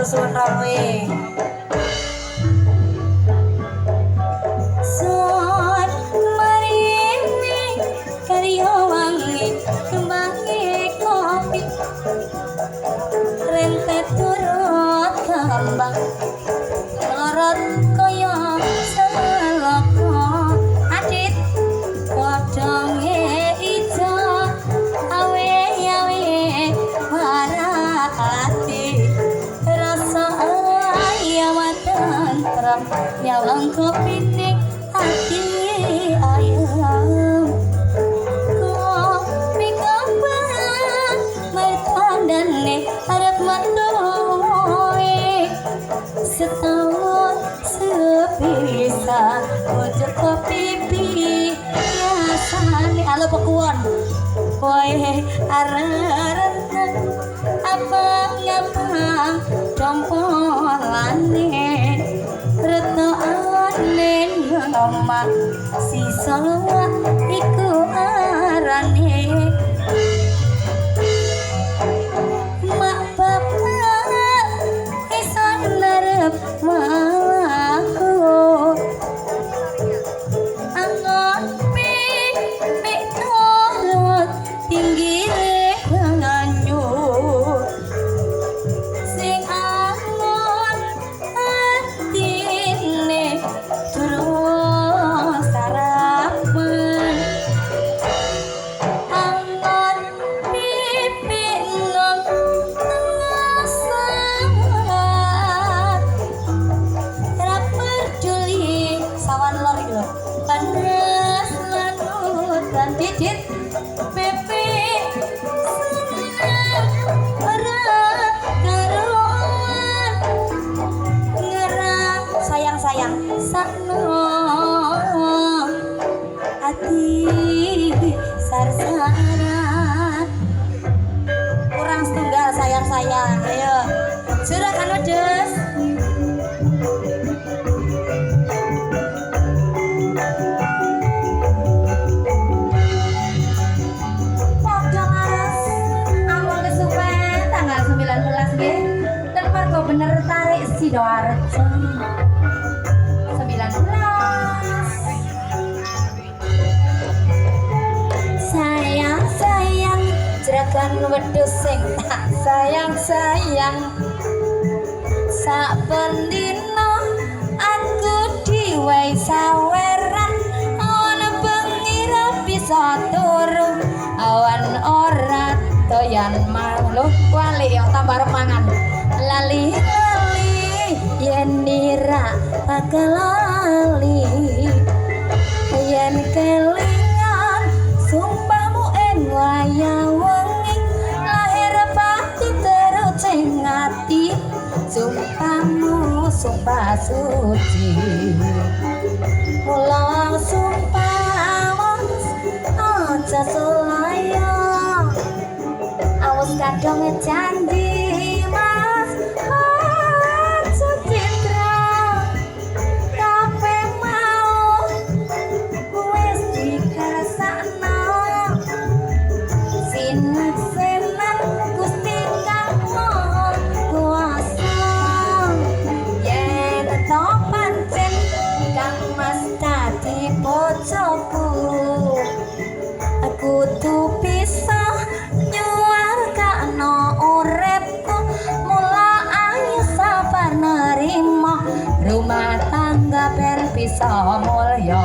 matur suwun rawe. Son marini karya wangi kembangi kopi rentet turut kembang lorot kaya seloko adit kodonge ijo awe warati rasa ayam terang nyawang kopinik hati ayam kopi kapan mertandane harap mandoe setahun sepisa ujung kopi biasane halo pekuan kowe arep apa ngapa dompolane retokane ngomong si solwa iku arane mak bapak iso narep aku angon pi turut tinggi nganyu sing angon atine terus sarapan angon pipi nom tengah sangat ra peduli sawan lor iki lho panas lanut dan didit pipi senang ora karuan ngerang sayang sakno hati sarsaran kurang setunggal sayang ayo sudah kan wedes podong aras awal kesupen tanggal 19 nggih dan margo bener tarik Sidoarjo 19 sayang jeragan wedhus sing tak sayang sak pendino aku diwehi saweran awan bengi ra bisa turu awan ora doyan malu wali yo tambah mangan lali yen nira bakal lali yen kelingan sumpahmu en wayah wengi lahir pati terucing ati sumpahmu sumpah suci mulang sumpah aja selaya awas kadang janji mas aja citra kape mau wis dikasakno sinak-sinak Gusti Kang Maha Kuwasa yen to pancen Kang Mas dadi bojoku aku tuh bisa nyuwarkano uripku mula ayo sabar nerima rumah tangga ben bisa mulya